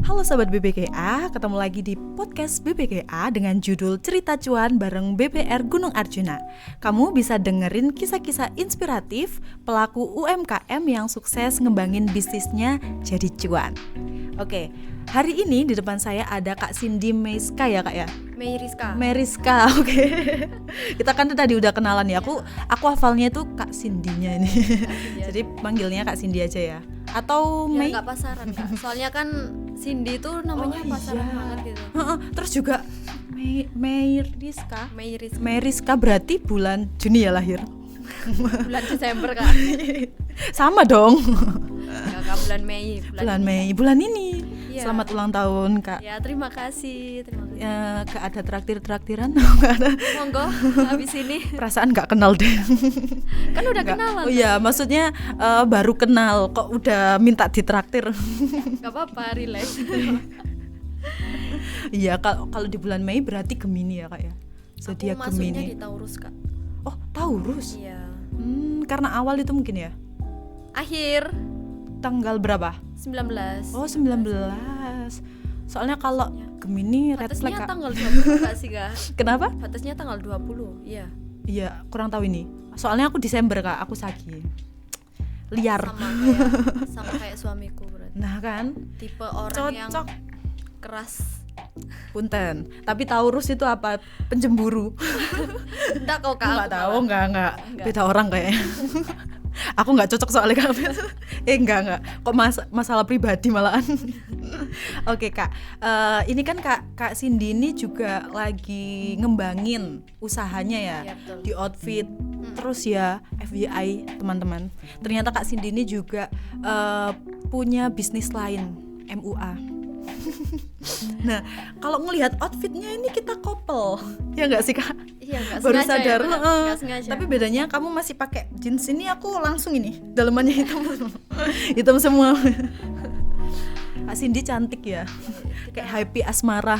Halo Sobat BBKA, ketemu lagi di podcast BBKA dengan judul Cerita Cuan bareng BPR Gunung Arjuna. Kamu bisa dengerin kisah-kisah inspiratif pelaku UMKM yang sukses ngembangin bisnisnya jadi cuan. Oke, hari ini di depan saya ada Kak Cindy Meiska ya Kak ya? Meriska, oke. Kita kan tadi udah kenalan ya. Aku hafalnya itu Kak Cindy-nya ini. Jadi panggilnya Kak Cindy aja ya. Atau ya Mei? nggak pasaran Kak. Soalnya kan Cindy itu namanya pasaran banget gitu. Terus juga Meriska berarti bulan Juni ya lahir. Bulan Desember Kak. Sama dong. Ya Kak, bulan Mei. Bulan ini. Ya. Selamat ulang tahun Kak. Ya terima kasih. Ya, gak ada traktiran? Gak ada. Monggo habis ini. Perasaan gak kenal deh. Kan udah kenalan. Oh iya, maksudnya baru kenal kok udah minta ditraktir. Gak apa-apa, relax. Iya, kalau di bulan Mei berarti Gemini ya Kak ya. Zodiak Aku masuknya Gemini. di Taurus Kak. Oh, Taurus. Iya. Karena awal itu mungkin ya. Akhir Tanggal berapa? 19. Oh, 19. Soalnya kalau Gemini red flag Batasnya Kak. tanggal 20 Kak sih Kak. Kenapa? Batasnya tanggal 20. Iya. Iya, kurang tahu ini. Soalnya aku Desember Kak, aku Sagi. Liar. Sama kayak suamiku berarti. Nah kan, Tipe orang yang cocok. keras. Punten. Tapi Taurus itu apa? Penjemburu. Enggak kok Kak. Enggak tahu, enggak. Beda orang kayaknya. Aku nggak cocok soalnya Kak. Enggak. Kok masalah pribadi malahan. Oke Kak, ini kan Kak Cindy ini juga lagi ngembangin usahanya ya, betul. di outfit. Terus ya FYI teman-teman, ternyata Kak Cindy ini juga punya bisnis lain, MUA. Nah, kalau ngelihat outfitnya ini kita couple, ya nggak sih Kak? Iya, nggak Baru sengaja sadar. ya, nggak sengaja. Tapi bedanya kamu masih pakai jeans ini, aku langsung ini dalamannya hitam semua. Kak Cindy cantik ya, kayak happy asmara.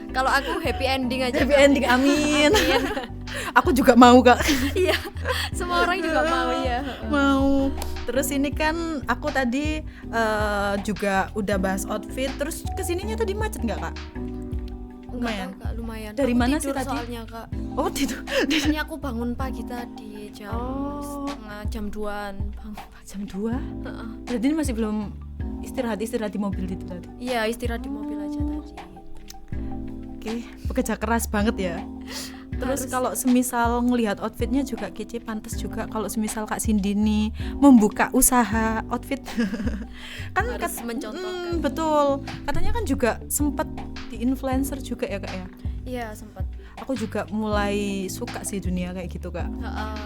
Kalau aku happy ending aja. Happy ending, amin. Aku juga mau Kak. Iya, semua orang juga mau ya. Mau. Terus ini kan aku tadi juga udah bahas outfit. Terus kesininya tadi macet nggak Kak? Lumayan. Kak, lumayan. Dari Aku mana tidur sih tadi? Soalnya Kak. Oh tidur. Ini aku bangun pagi tadi jam 2-an. Jam 2? Berarti ini masih belum istirahat di mobil itu tadi. Iya, istirahat di mobil aja tadi. Oke, bekerja keras banget ya. Terus kalau semisal ngelihat outfitnya juga kece, pantas juga kalau semisal Kak Cindy nih membuka usaha outfit. Kan harus mencontohkan. Betul. Katanya kan juga sempat di influencer juga ya Kak ya. Iya, sempat. Aku juga mulai suka sih dunia kayak gitu Kak.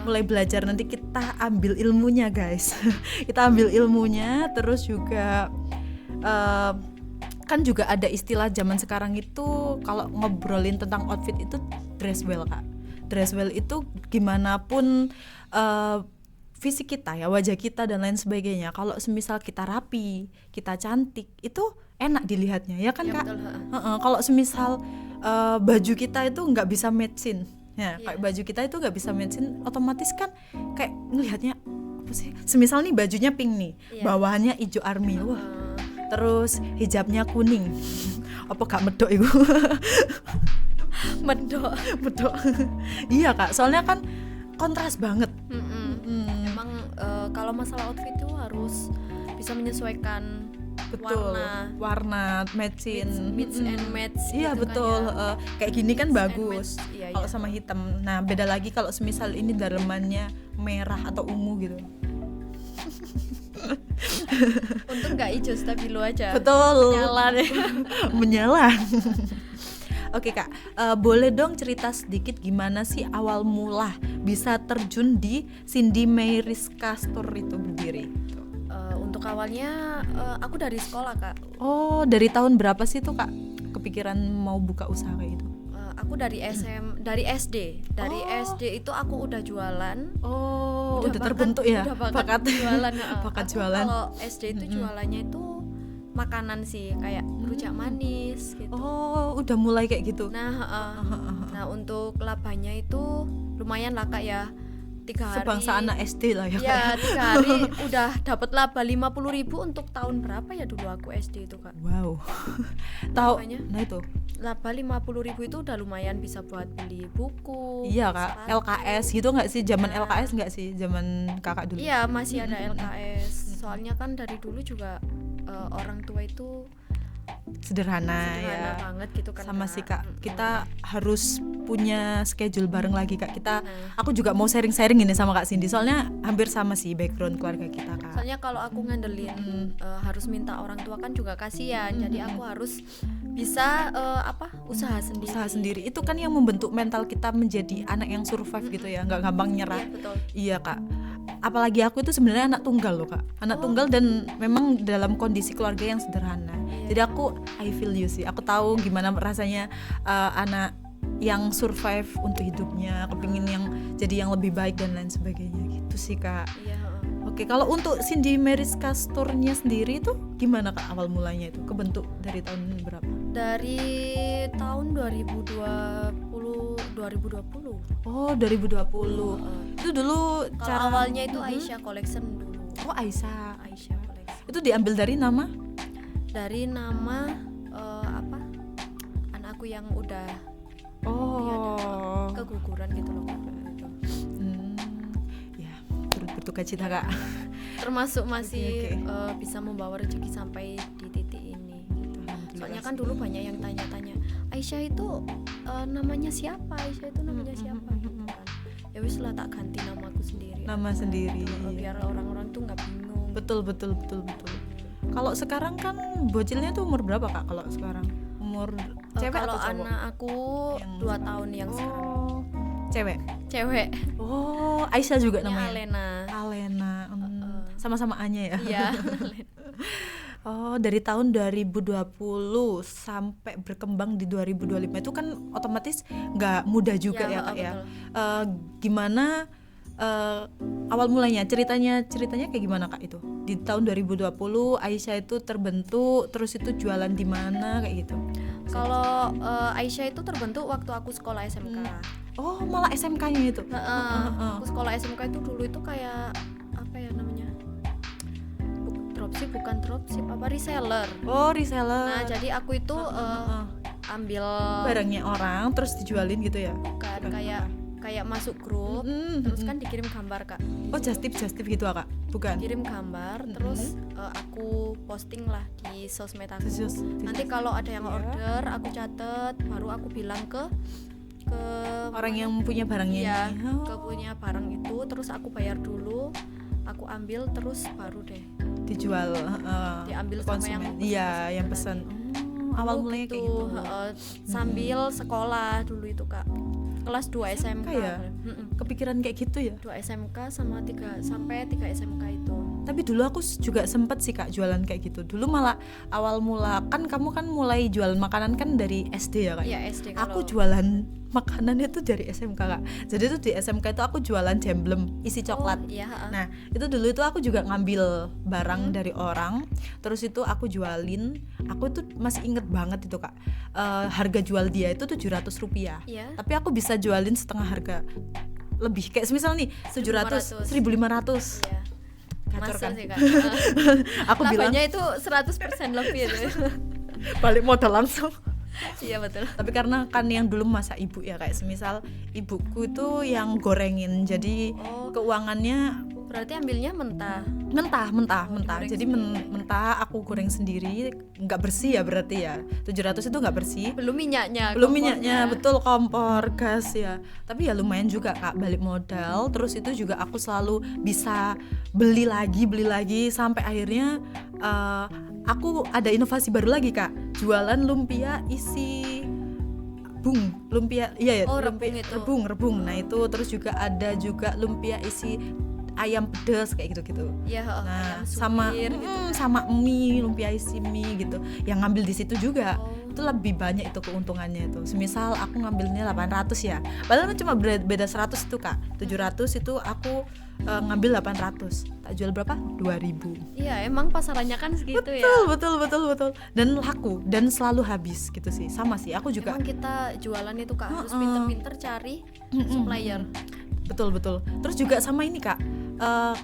Mulai belajar, nanti kita ambil ilmunya guys. Kita ambil ilmunya, terus juga kan juga ada istilah zaman sekarang itu kalau ngobrolin tentang outfit itu dress well Kak. Dress well itu gimana pun fisik kita ya, wajah kita dan lain sebagainya. Kalau semisal kita rapi, kita cantik, itu enak dilihatnya ya kan ya, Kak. Kalau semisal baju kita itu nggak bisa matchin, ya kayak baju kita itu nggak bisa matchin, otomatis kan kayak ngelihatnya apa sih? Semisal nih bajunya pink nih, bawahannya hijau army, wah. Terus hijabnya kuning, apa gak medok itu? Medok. Iya Kak, soalnya kan kontras banget. Emang kalau masalah outfit itu harus bisa menyesuaikan. Betul, warna matchin, mix and match. Iya gitu betul, kan ya. Kayak gini kan bagus. Iya, kalau sama hitam. Nah beda lagi kalau semisal ini dalemannya merah atau ungu gitu. Untung nggak hijau, stabilo aja. Betul. Nyala deh. Menyala. Oke Kak, boleh dong cerita sedikit gimana sih awal mula bisa terjun di Cindy Meriska Store itu berdiri? Untuk awalnya aku dari sekolah Kak. Oh, dari tahun berapa sih tuh Kak kepikiran mau buka usaha kayak gitu? Aku dari SD. Dari SD itu aku udah jualan. Oh, udah terbentuk ya bakat jualan. Bakat jualan. Kalau SD itu jualannya itu makanan sih, kayak rujak manis gitu. Oh, udah mulai kayak gitu. Nah, untuk labanya itu lumayan lah Kak ya. 3 hari sebangsa anak SD lah ya. ya 3 hari udah dapat laba 50.000 untuk tahun berapa ya dulu aku SD itu Kak. Wow. Tahu. Makanya. Nah itu. Laba 50.000 itu udah lumayan bisa buat beli buku. Iya Kak, sepatu. LKS gitu nggak sih? Zaman LKS nggak sih? Zaman Kakak dulu? Iya masih ada LKS. Soalnya kan dari dulu juga orang tua itu Sederhana ya. banget gitu kan. Sama sih Kak, kita harus punya schedule bareng lagi Kak. Aku juga mau sharing-sharing ini sama Kak Cindy. Soalnya hampir sama sih background keluarga kita Kak. Soalnya kalau aku ngandelin harus minta orang tua kan juga kasihan. Jadi aku harus bisa usaha sendiri. Usaha sendiri itu kan yang membentuk mental kita menjadi anak yang survive gitu ya, nggak gampang nyerah. Iya, betul. Iya Kak. Apalagi aku itu sebenarnya anak tunggal loh Kak. Anak tunggal dan memang dalam kondisi keluarga yang sederhana. Jadi aku I feel you sih. Aku tahu gimana rasanya anak yang survive untuk hidupnya, kepingin yang jadi yang lebih baik dan lain sebagainya gitu sih Kak. Iya. Oke, kalau untuk Cindy Meriska Store-nya sendiri itu gimana Kak awal mulanya itu? Kebentuk dari tahun berapa? Dari tahun 2020. Oh, 2020. Itu dulu Kalau cara awalnya itu Aisyah Collection dulu. Oh, Aisyah. Aisyah Collection. Itu diambil dari nama? Dari nama anakku yang udah Oh. keguguran gitu loh Kak. Ya, turut berduka cita Kak. Termasuk masih Oke. bisa membawa rezeki sampai di titik ini. Soalnya kan dulu banyak yang tanya-tanya, Aisyah itu namanya siapa? Aisyah itu namanya siapa? Gitu kan. Ya wis lah, tak ganti namaku sendiri. Nama sendiri. Biar orang-orang tuh nggak bingung. Betul. Kalau sekarang kan bocilnya tuh umur berapa Kak kalau sekarang? Umur cewek kalau atau cowok? anak aku Yang 2 tahun yang sekarang. Oh, cewek. Cewek. Oh, Aisyah juga namanya. Alena. Alena. Sama-sama A-nya ya. Iya. Oh, dari tahun 2020 sampai berkembang di 2025 itu kan otomatis nggak mudah juga ya Kak ya. Gimana awal mulanya ceritanya kayak gimana Kak itu? Di tahun 2020 Aisyah itu terbentuk, terus itu jualan di mana kayak gitu? Kalau Aisyah itu terbentuk waktu aku sekolah SMK. Oh, malah SMK-nya itu. Aku sekolah SMK itu dulu itu kayak apa ya namanya? Bukan dropship, reseller. Oh, reseller. Nah, jadi aku itu ambil barangnya orang terus dijualin gitu ya? Bukan kayak masuk grup, terus kan dikirim gambar Kak. Oh, just tip gitu Kak? Bukan? Kirim gambar, terus aku posting lah di sosmed aku. Nanti kalau ada yang order, aku catet, baru aku bilang ke orang yang punya barangnya. Iya, ke punya barang itu, terus aku bayar dulu, aku ambil, terus baru deh dijual. Diambil sama yang iya, yang pesan. Awal mulanya kayak gitu. Sambil sekolah dulu itu Kak. Kelas 2 SMK ya? Kepikiran kayak gitu ya? 2 SMK sama 3 SMK itu. Tapi dulu aku juga sempet sih Kak jualan kayak gitu. Dulu malah awal mula kan kamu kan mulai jualan makanan kan dari SD ya Kak? Iya, SD. Aku jualan makanannya tuh dari SMK Kak. Jadi tuh di SMK itu aku jualan jemblem isi coklat. Iya. Nah itu dulu itu aku juga ngambil barang dari orang, terus itu aku jualin. Aku tuh masih inget banget itu Kak. Harga jual dia itu Rp700. Iya. Tapi aku bisa jualin setengah harga. Lebih kayak misal nih 700, 1.500. Iya. Gacor kan? Sih, Kak. Aku bilang labanya itu 100% lebih itu. balik modal langsung. Iya betul. Tapi karena kan yang dulu masa ibu ya kayak semisal ibuku itu yang gorengin, jadi keuangannya berarti ambilnya mentah. Jadi mentah aku goreng sendiri, nggak bersih ya berarti ya. 700 itu nggak bersih. Belum minyaknya, betul, kompor, gas ya. Tapi ya lumayan juga Kak, balik modal. Terus itu juga aku selalu bisa beli lagi sampai akhirnya aku ada inovasi baru lagi Kak, jualan lumpia isi lumpia rebung. Nah itu terus juga ada juga lumpia isi ayam pedas kayak gitu-gitu. Iya, nah, gitu sama mie, lumpia isi mie gitu. Yang ngambil di situ juga. Itu lebih banyak itu keuntungannya itu. Semisal aku ngambilnya 800 ya. Padahal cuma beda 100 itu Kak. 700 itu aku ngambil 800. Tak jual berapa? 2.000. Iya, emang pasarannya kan segitu ya. Betul. Dan laku dan selalu habis gitu sih. Sama sih, aku juga. Emang kita jualan itu Kak harus pinter-pinter cari supplier. betul. Terus juga sama ini Kak,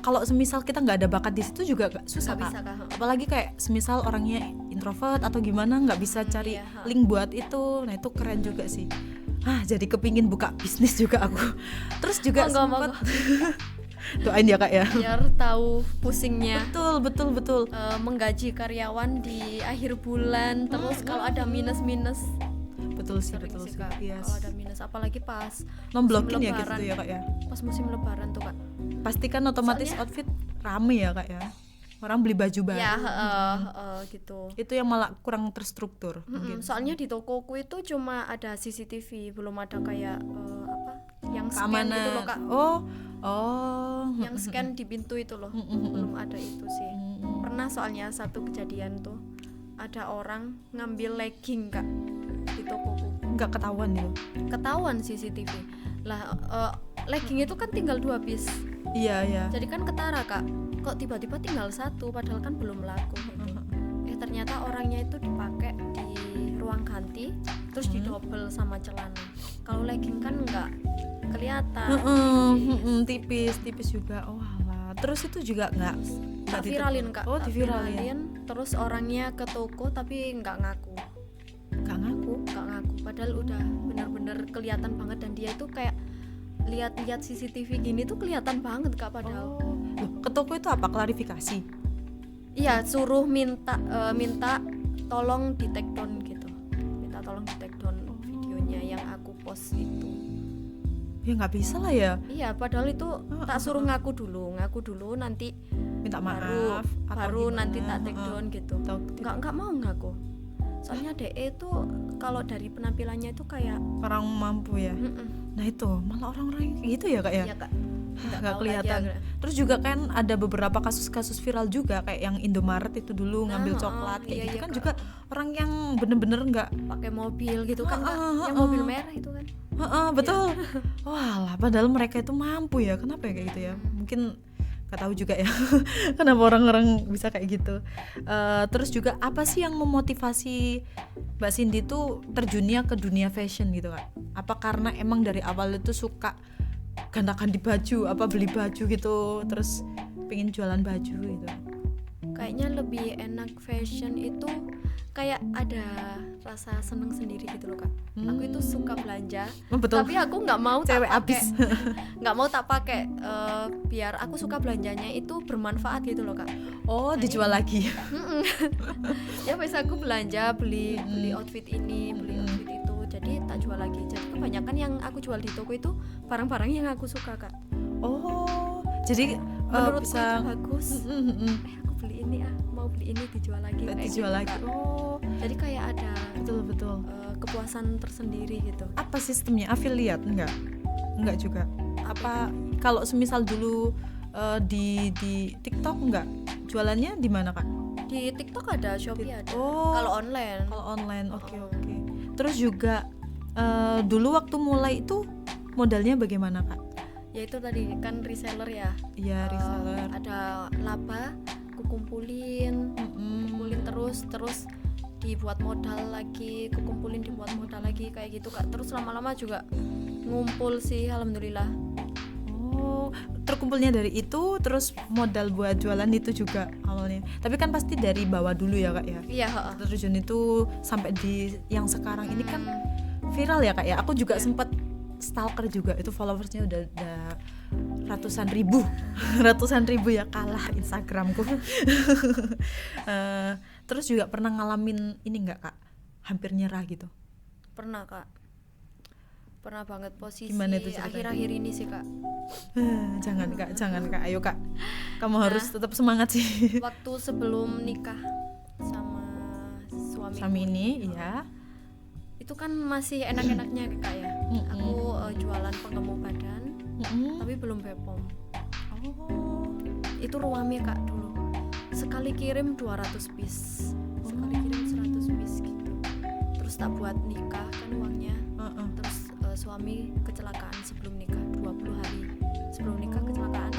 kalau semisal kita nggak ada bakat di situ juga susah Nggak Kak. bisa, Kak. Apalagi kayak semisal orangnya introvert atau gimana nggak bisa cari Iya, link buat itu, nah itu keren juga sih. Jadi kepingin buka bisnis juga aku. Terus juga Monggo. sempat doain ya Kak ya. Biar tahu pusingnya. Betul. Menggaji karyawan di akhir bulan, terus kalau ada minus Betul sih, sering betul sih sih. Kak, Yes. kalau ada minus, apalagi pas Nomblokin musim ya gitu lebaran. ya Kak ya. Pas musim lebaran tuh Kak. Pasti kan otomatis Soalnya- outfit rame ya Kak ya. Orang beli baju baru. Ya gitu. Itu yang malah kurang terstruktur mungkin. Soalnya di tokoku itu cuma ada CCTV, belum ada kayak yang scan Keamanan. gitu loh Kak. Oh. Yang scan di pintu itu loh. Belum ada itu sih. Pernah soalnya satu kejadian tuh, ada orang ngambil legging Kak di tokoku. Nggak ketahuan gitu. Ketahuan CCTV. Lah legging itu kan tinggal 2 piece. Iya. Jadi kan ketara Kak. Kok tiba-tiba tinggal 1 padahal kan belum laku gitu. Ternyata orangnya itu dipakai di ruang ganti, terus didobel sama celana. Kalau legging kan nggak kelihatan. Tipis juga. Oh alah. Terus itu juga nggak Tak viralin Kak. Oh, Tak diviralin. Terus orangnya ke toko tapi nggak ngaku. Nggak ngaku. Padahal udah bener-bener kelihatan banget, dan dia itu kayak lihat CCTV gini tuh kelihatan banget Kak padahal. Loh, ke toko itu apa? Klarifikasi. Iya, suruh minta tolong di take down gitu. Minta tolong di take down videonya yang aku post itu. Ya nggak bisa lah ya. Iya, padahal itu tak suruh ngaku dulu nanti Minta maaf. baru gimana. nanti tak take down gitu. Nggak mau ngaku. Soalnya DE itu kalau dari penampilannya itu kayak Orang mampu ya. Nah itu malah orang-orang gitu ya Kak ya. Iya Kak. Nggak kelihatan. Terus juga kan ada beberapa kasus-kasus viral juga kayak yang Indomaret itu dulu ngambil coklat kayak gitu kan Kak. juga orang yang bener-bener nggak. Pakai mobil gitu kan Kak. Yang mobil merah itu kan. Betul. Walah, padahal mereka itu mampu ya. Kenapa ya kayak gitu ya? Mungkin nggak tahu juga ya. Kenapa orang-orang bisa kayak gitu. Terus juga apa sih yang memotivasi Mbak Cindy tuh terjunnya ke dunia fashion gitu Kak? Apa karena emang dari awal itu suka ganti baju, apa beli baju gitu, terus pengen jualan baju gitu? Kayaknya lebih enak fashion itu kayak ada rasa seneng sendiri gitu loh Kak. Aku itu suka belanja, Betul. tapi aku nggak mau Cewek tak pakai, abis. nggak mau tak pakai biar aku suka belanjanya itu bermanfaat gitu loh Kak. Oh, dijual lagi. Ya biasa aku belanja beli outfit ini, beli outfit itu, jadi tak jual lagi. Jadi kebanyakan yang aku jual di toko itu barang-barang yang aku suka Kak. Oh, jadi Menurutku bisa itu bagus. Aku beli ini mau beli ini dijual lagi. Kayak dijual gitu, lagi. Kak. Oh, Jadi kayak ada betul. kepuasan tersendiri gitu. Apa sistemnya? Affiliate enggak juga. Apa kalau semisal dulu di TikTok enggak? Jualannya di mana Kak? Di TikTok ada, Shopee ada. Oh. Kalau online. Kalau online, oke. Terus juga dulu waktu mulai itu modalnya bagaimana Kak? Ya itu tadi kan reseller ya. Iya, reseller. Ada laba, aku kumpulin terus dibuat modal lagi, dibuat modal lagi kayak gitu Kak. Terus lama-lama juga ngumpul sih, alhamdulillah. Oh, terkumpulnya dari itu, terus modal buat jualan itu juga awalnya. Tapi kan pasti dari bawah dulu ya Kak ya. Iya, Terjun itu sampai di yang sekarang ini kan viral ya Kak ya. Aku juga sempat stalker juga, itu followersnya udah ratusan ribu ya, kalah Instagramku. Terus juga pernah ngalamin ini nggak Kak, hampir nyerah gitu? Pernah Kak, pernah banget posisi. Gimana itu ceritanya? Akhir-akhir ini sih Kak. Jangan Kak, ayo Kak, kamu harus tetap semangat sih. Waktu sebelum nikah sama suami ini, iya. Itu kan masih enak-enaknya Kak ya. Aku jualan pengemuk badan, tapi belum Bepom. Oh. Itu ruame Kak dulu. Sekali kirim 200 piece. Sekali kirim 100 piece gitu. Terus tak buat nikah kan uangnya. Terus suami kecelakaan sebelum nikah, 20 hari sebelum nikah kecelakaan.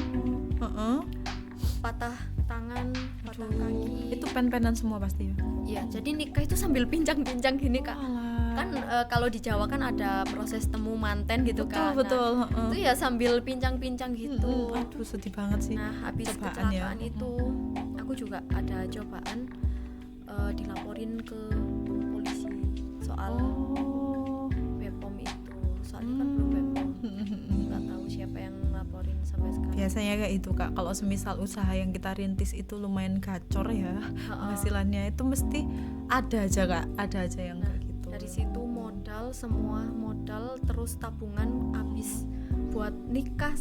Patah tangan, patah kaki. Itu pen-penan semua pasti ya? Iya, jadi nikah itu sambil pincang-pincang gini Kak. kan kalau di Jawa kan ada proses temu manten gitu kan. Betul. Itu ya sambil pincang-pincang gitu. Aduh sedih banget sih. Nah habis Cobaan kecelakaan itu aku juga ada cobaan dilaporin ke polisi soal Bepom itu. Soalnya kan belum Bepom. Nggak tahu siapa yang ngelaporin sampai sekarang. Biasanya kayak itu Kak, kalau semisal usaha yang kita rintis itu lumayan gacor ya penghasilannya, itu mesti ada aja Kak, ada aja yang kayak gitu. Dari situ semua modal terus tabungan habis buat nikah,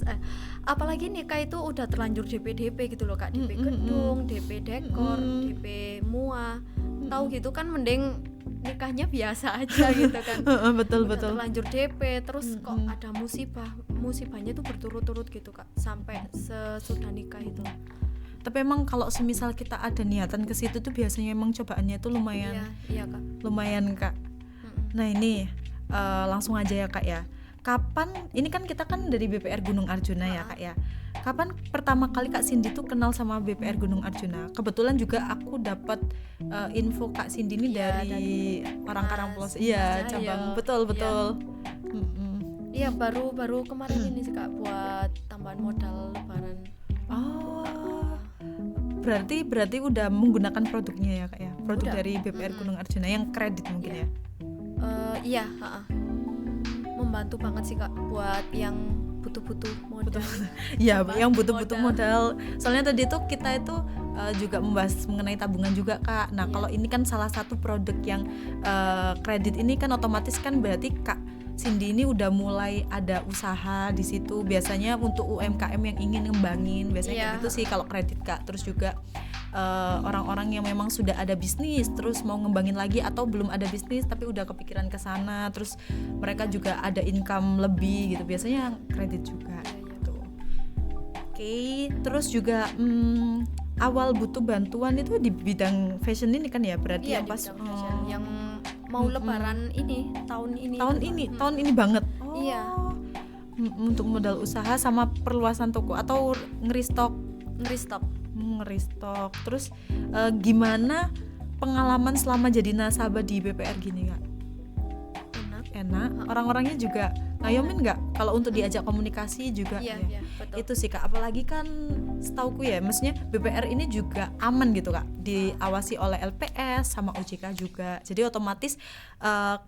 apalagi nikah itu udah terlanjur DP gitu loh Kak, DP gedung, DP dekor, DP mua, tahu gitu kan, mending nikahnya biasa aja gitu kan. betul Terlanjur DP terus kok ada musibahnya tuh berturut-turut gitu Kak, sampai sesudah nikah itu. Tapi emang kalau semisal kita ada niatan ke situ tuh biasanya emang cobaannya tuh lumayan. Iya Kak. Lumayan Kak. Nah ini langsung aja ya Kak ya. Kapan, ini kan kita kan dari BPR Gunung Arjuna ya Kak ya. Kapan pertama kali Kak Cindy tuh kenal sama BPR Gunung Arjuna? Kebetulan juga aku dapat info Kak Cindy ini dari orang Karangplos. Iya, cabang. Betul. Iya, baru kemarin ini sih Kak, buat tambahan modal lebaran. Berarti udah menggunakan produknya ya Kak ya. Produk udah. Dari BPR Gunung Arjuna yang kredit mungkin ya. Iya, membantu banget sih Kak buat yang butuh modal. Ya, yang butuh modal. Soalnya tadi tuh kita itu juga membahas mengenai tabungan juga Kak. Nah, kalau ini kan salah satu produk yang kredit ini kan otomatis kan berarti Kak Cindy ini udah mulai ada usaha di situ. Biasanya untuk UMKM yang ingin ngembangin biasanya kayak gitu sih kalau kredit Kak. Terus juga orang-orang yang memang sudah ada bisnis terus mau ngembangin lagi, atau belum ada bisnis tapi udah kepikiran ke sana, terus mereka juga ada income lebih gitu, biasanya kredit juga gitu. Oke, terus juga awal butuh bantuan itu di bidang fashion ini kan ya, berarti yang pas yang mau lebaran ini tahun ini banget. Iya. Untuk modal usaha sama perluasan toko atau ngeristok. Terus gimana pengalaman selama jadi nasabah di BPR gini Kak? Enak. Orang-orangnya juga ngayomin nggak? Kalau untuk diajak komunikasi juga iya, betul. Itu sih Kak, apalagi kan setauku ya, maksudnya BPR ini juga aman gitu Kak, diawasi oleh LPS sama OJK juga, jadi otomatis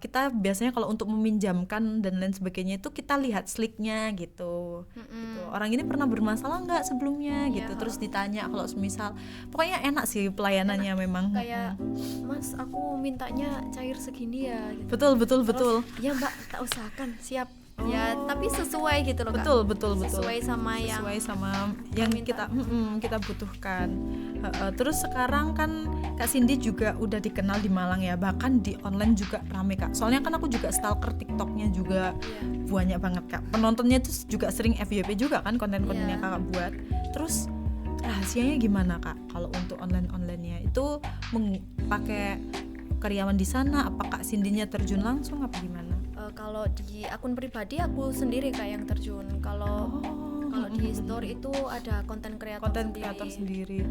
kita biasanya kalau untuk meminjamkan dan lain sebagainya itu kita lihat slicknya gitu. Gitu. Orang ini pernah bermasalah nggak sebelumnya gitu, terus ditanya kalau semisal, pokoknya enak sih pelayanannya memang. Kayak Mas, aku mintanya cair segini ya gitu. Betul. Terus, ya Mbak, tak usahakan, siap. Ya, tapi sesuai gitu loh Kak. Betul. Sesuai sama yang kita butuhkan. Terus sekarang kan Kak Cindy juga udah dikenal di Malang ya, bahkan di online juga rame Kak. Soalnya kan aku juga stalker TikToknya juga banyak banget Kak. Penontonnya tuh juga sering FYP juga kan, konten-konten yang Kakak buat. Terus rahasianya gimana Kak kalau untuk online-onlinenya itu pakai karyawan di sana, apa Kak Cindy-nya terjun langsung apa gimana? Kalau di akun pribadi aku sendiri Kak yang terjun. Kalau di store itu ada konten kreator sendiri.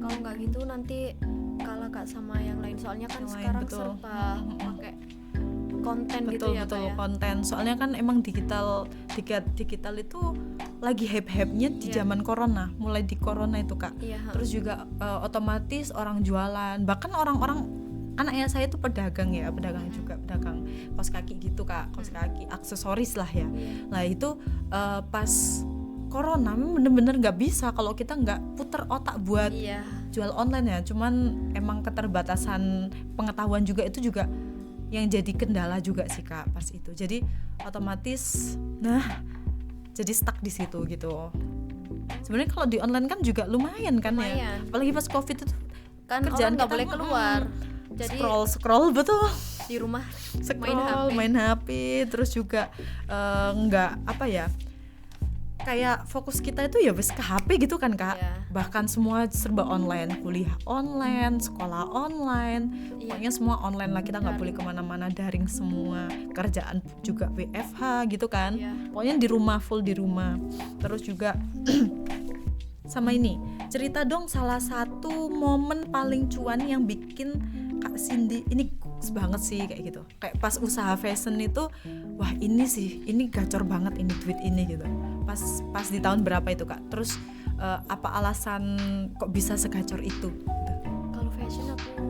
Kalau nggak gitu nanti kalah Kak sama yang lain. Soalnya kan sekarang serba pakai konten gitu ya Kak ya. Konten. Soalnya kan emang digital itu lagi hype-hype-nya di zaman corona, mulai di corona itu Kak. Terus juga otomatis orang jualan, bahkan orang-orang, anaknya saya tuh pedagang juga, pedagang kaos kaki gitu Kak, kaos kaki, aksesoris lah ya. Nah itu pas corona bener-bener nggak bisa kalau kita nggak puter otak buat jual online ya. Cuman emang keterbatasan pengetahuan juga, itu juga yang jadi kendala juga sih Kak pas itu. Jadi otomatis jadi stuck di situ gitu. Sebenarnya kalau di online kan juga lumayan kan ya, apalagi pas COVID itu kan kerjaan nggak boleh keluar. Jadi scroll betul di rumah, main HP, terus juga nggak apa ya, kayak fokus kita itu ya wes ke HP gitu kan Kak. Bahkan semua serba online, kuliah online, sekolah online, pokoknya semua online lah, kita nggak boleh kemana-mana, daring semua, kerjaan juga WFH gitu kan. Pokoknya di rumah, full di rumah. Terus juga sama ini, cerita dong salah satu momen paling cuan yang bikin Kak Kak Cindy ini banget sih kayak gitu. Kayak pas usaha fashion itu, wah ini gacor banget ini duit ini gitu. Pas di tahun berapa itu Kak? Terus apa alasan kok bisa segacor itu? Gitu. Kalau fashion aku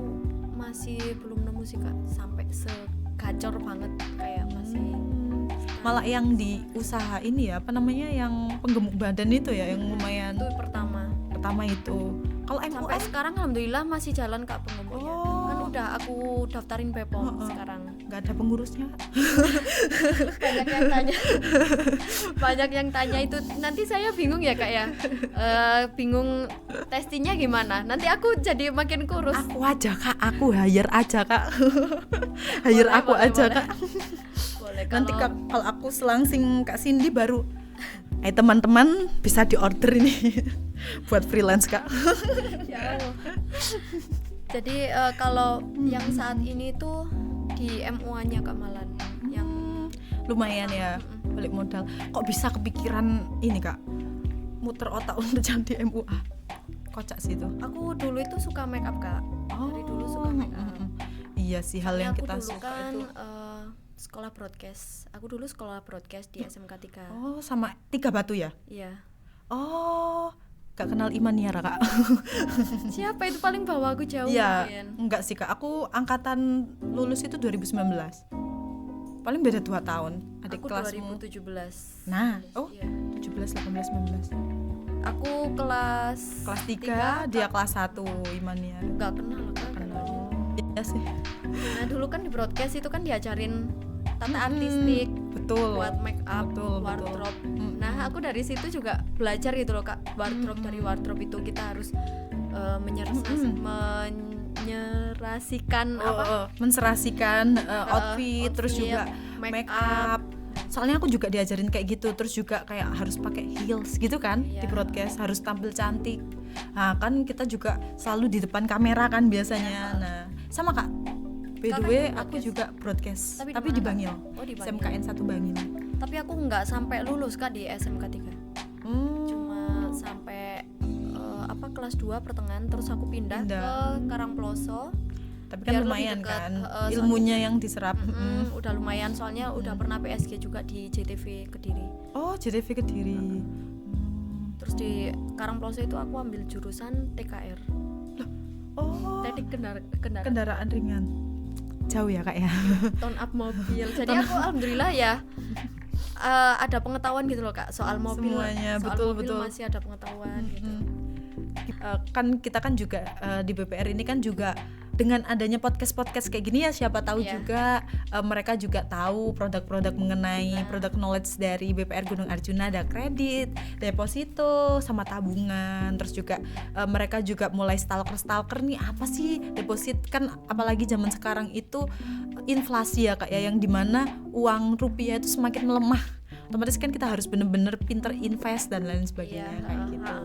masih belum nemu sih Kak, sampai segacor banget kayak masih. Malah yang di usaha ini ya, apa namanya, yang penggemuk badan itu ya, yang lumayan Itu pertama itu. Kalau sampai MUA sekarang alhamdulillah masih jalan Kak penggemuknya. Kan udah aku daftarin BPOM sekarang. nggak ada pengurusnya. Banyak yang tanya itu, nanti saya bingung ya Kak ya. Bingung testingnya gimana. Nanti aku jadi makin kurus. Aku aja Kak, aku hire aja Kak. Hire aku aja Kak. Boleh, Nanti kalau aku selangsing Kak Cindy baru teman-teman bisa diorder ini buat freelance Kak. Ya Allah. Jadi kalau yang saat ini tuh di MUA-nya Kak Malan yang lumayan ya, balik modal. Kok bisa kepikiran ini Kak, muter otak untuk jadi MUA? Kocak sih itu. aku dulu itu suka make up Kak. Dari dulu suka make up. Iya sih, hal yang Aku kita dulu suka kan, itu. sekolah broadcast. Aku dulu sekolah broadcast di SMK 3. Oh, sama Tiga Batu ya? Iya. Oh, gak kenal Imaniara Kak. Siapa itu paling bawah aku jauh Iya, mungkin. enggak sih Kak. Aku angkatan lulus itu 2019. Paling beda 2 tahun. Adik Aku kelasmu. 2017. Nah, oh, Iya. 17, 18, 19. Aku kelas 3, dia kelas 1 Imaniara. Enggak kenal Kak. Kenal. Iya sih. Nah, dulu kan di broadcast itu kan diajarin tata artistik, Betul. buat make up, Betul. wardrobe. Nah, aku dari situ juga belajar gitu loh Kak. Wardrobe, dari wardrobe itu kita harus menyerasikan menserasikan outfit, terus outfit, juga make up. Soalnya aku juga diajarin kayak gitu, terus juga kayak harus pakai heels gitu kan. Iya. Di broadcast harus tampil cantik. Nah, kan kita juga selalu di depan kamera kan biasanya. Nah, sama Kak. By the Kakak way, juga aku broadcast? juga broadcast, Tapi tapi di di mana, Bangil. Kak? Oh, di Bangil. SMKN 1 Bangil. Tapi aku nggak sampai lulus Kak di SMK 3. Cuma sampai kelas 2 pertengahan, terus aku pindah ke Karangploso. Tapi kan biar lebih lumayan dekat, kan soalnya- ilmunya yang diserap. Udah lumayan, soalnya udah pernah PSG juga di JTV Kediri. Oh, JTV Kediri. Terus di Karangploso itu aku ambil jurusan TKR, Oh, teknik kendaraan kendaraan ringan. Jauh ya Kak ya. tone up mobil. Jadi aku alhamdulillah ya ada pengetahuan gitu loh Kak soal mobil. Semuanya, soal betul, mobil betul. masih ada pengetahuan gitu. Kan kita kan juga di BPR ini kan juga dengan adanya podcast kayak gini ya, siapa tahu Iya. juga mereka juga tahu produk-produk mengenai produk knowledge dari BPR Gunung Arjuna. Ada kredit, deposito, sama tabungan. Terus juga mereka juga mulai stalker nih, apa sih deposit, kan apalagi zaman sekarang itu inflasi ya Kak ya, yang dimana uang rupiah itu semakin melemah. Otomatis kan kita harus bener-bener pinter invest dan lain sebagainya. Iya, kayak gitu.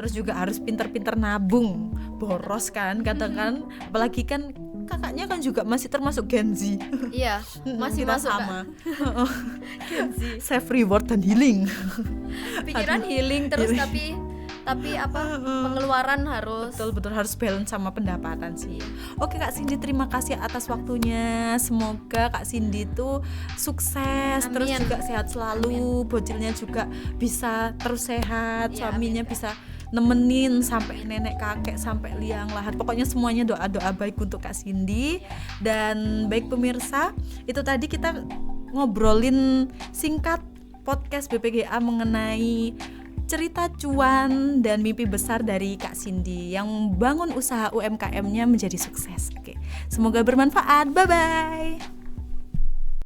Terus juga harus pinter-pinter nabung, boros kan kadang kan, apalagi kan kakaknya kan juga masih termasuk Gen Z. Iya, masih Kita masuk sama. Kak. Gen Z. Save, reward, dan healing. Pikiran healing terus, tapi pengeluaran harus Betul harus balance sama pendapatan sih. Oke Kak Cindy, terima kasih atas waktunya. Semoga Kak Cindy tuh sukses. Amin. Terus juga sehat selalu. Bocilnya juga bisa terus sehat. Iya, Suaminya amin. bisa nemenin sampai nenek kakek, sampai liang lahat. Pokoknya semuanya doa-doa baik untuk Kak Cindy. Dan baik pemirsa, itu tadi kita ngobrolin singkat podcast BPGA mengenai cerita cuan dan mimpi besar dari Kak Cindy yang bangun usaha UMKM-nya menjadi sukses. Oke, semoga bermanfaat. Bye-bye.